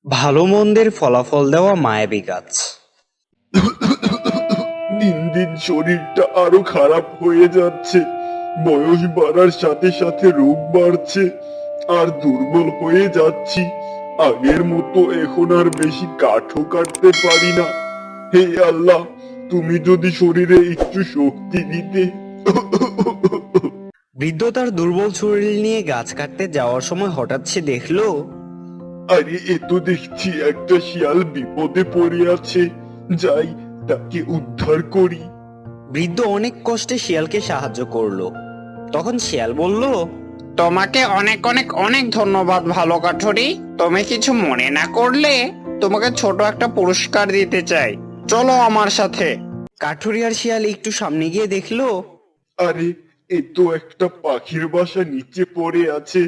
ভালো মন্দের ফলাফল দেওয়া মায়াবী গাছ। দিন দিন শরীরটা আরো খারাপ হয়ে যাচ্ছে। বয়স বাড়ার সাথে সাথে রোগ বাড়ছে, আর দুর্বল হয়ে যাচ্ছি। আগের মতো এখন আর বেশি কাঠও কাটতে পারি না। হে আল্লাহ, তুমি যদি শরীরে একটু শক্তি দিতে। বৃদ্ধ তার দুর্বল শরীর নিয়ে গাছ কাটতে যাওয়ার সময় হঠাৎ সে দেখলো আরে এ তো দেখছি একটা শিয়াল বিপদে পড়ে আছে। যাই, তাকে উদ্ধার করি। বৃদ্ধ অনেক কষ্টে শিয়ালকে সাহায্য করলো। তখন শিয়াল বলল, তোমাকে অনেক অনেক অনেক ধন্যবাদ ভালো কাঠুরি। তুমি কিছু মনে না করলে তোমাকে ছোট একটা পুরস্কার দিতে চাই, চলো আমার সাথে। কাঠুরি আর শিয়াল একটু সামনে গিয়ে দেখলো আরে এ তো একটা পাখির বাসা নিচে পড়ে আছে।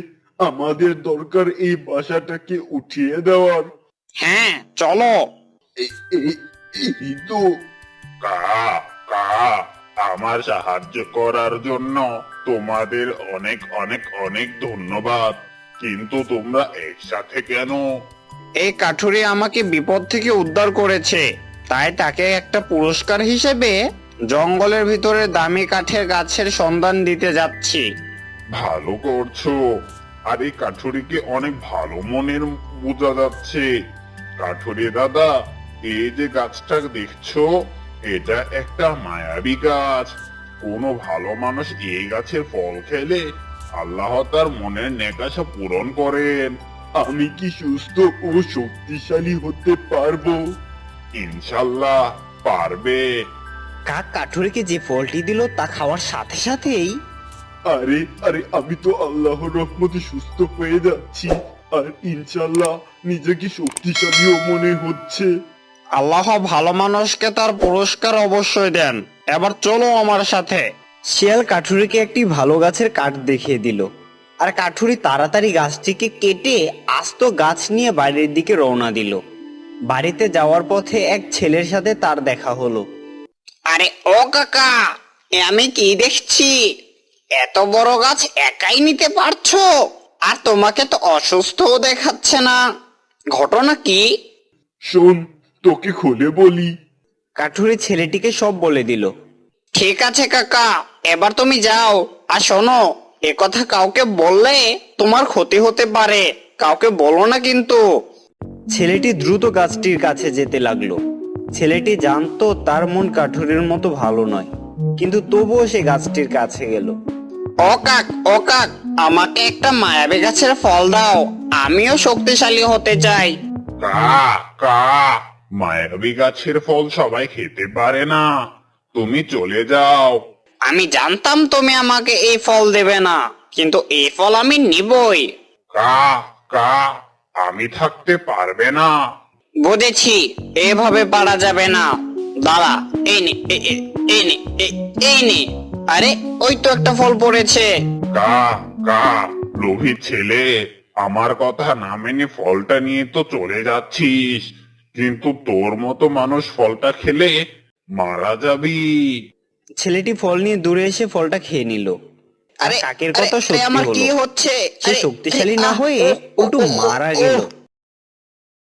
আমাদের দরকার এই বাসাটাকে উঠিয়ে দেওয়ার। হ্যাঁ চলো। এই তো। কা কা আমার সাহায্য করার জন্য তোমাদের অনেক অনেক অনেক ধন্যবাদ। কিন্তু তোমরা একসাথে কেন? এই কাঠুরি আমাকে বিপদ থেকে উদ্ধার করেছে, তাই তাকে একটা পুরস্কার হিসেবে জঙ্গলের ভিতরে দামি কাঠের গাছের সন্ধান দিতে যাচ্ছি। ভালো করছো। আর এই কাঠুরিকে অনেক ভালো মনের বোঝা যাচ্ছে। কাঠুরি দাদা, এই যে গাছটা দেখছো, এটা একটা মায়াবী গাছ। কোনো ভালো মানুষ এই গাছের ফল খেলে আল্লাহ তার মনের নেকাশা পূরণ করেন। আমি কি সুস্থ ও শক্তিশালী হতে পারবো? ইনশাল্লাহ পারবে। কাক কাঠুরিকে যে ফলটি দিল তা খাওয়ার সাথে সাথেই আরে আরে আমি তো আল্লাহর রহমতে সুস্থ হয়ে যাচ্ছি, আর ইনশাল্লাহ নিজেকে শক্তিশালীও মনে হচ্ছে। আল্লাহ ভালো মানুষকে তার পুরস্কার অবশ্যই দেন। এবার চলো আমার সাথে। শিয়াল কাঠুরিকে একটি ভালো গাছের কাঠ দেখিয়ে দিল, আর কাঠুরি তাড়াতাড়ি গাছটিকে কেটে আস্ত গাছ নিয়ে বাড়ির দিকে রওনা দিল। বাড়িতে যাওয়ার পথে এক ছেলের সাথে তার দেখা হলো। আরে ও কাকা, এ আমি কি দেখছি? এত বড় গাছ একাই নিতে পারছো? আর তোমাকে তো অসুস্থও দেখাচ্ছে না, ঘটনা কি? শোন, তোকে খুলে বলি। কাঠুরি ছেলেটিকে সব বলে দিল। ঠিক আছে কাকা, এবার তুমি যাও। আর শোনো, এ কথা কাউকে বললে তোমার ক্ষতি হতে পারে, কাউকে বলো না কিন্তু। ছেলেটি দ্রুত গাছটির কাছে যেতে লাগলো। ছেলেটি জানতো তার মন কাঠুরির মতো ভালো নয়, কিন্তু তবুও সে গাছটির কাছে গেল। ও কাক, আমাকে একটা মায়াবী গাছের ফল দাও, আমিও শক্তিশালী হতে চাই। কা কা মায়াবী গাছের ফল সবাই খেতে পারে না। তুমি চলে যাও। আমি জানতাম তুমি আমাকে এই ফল দেবে না, কিন্তু এই ফল আমি নিবই। কা কা আমি থাকতে পারবে না। বুঝেছি, এভাবে পারা যাবে না। দাঁড়া, এই নে, এই নে, এই নে। আরে ওই তো একটা ফল পড়েছে। কা কা লোভী ছেলে, আমার কথা না মেনে ফলটা নিয়ে তো চলে যাচ্ছিস, কিন্তু তোর মতো মানুষ ফলটা খেলে মারা যাবি। ছেলেটি ফল নিয়ে দূরে এসে ফলটা খেয়ে নিল। আর আরে কাকের আরে, কথা আরে, সত্যি আমার কি হলো। হচ্ছে? সে আরে, শক্তিশালী না আহ, হয়ে ও, ও, একটু ও, ও, মারা ও। গেল।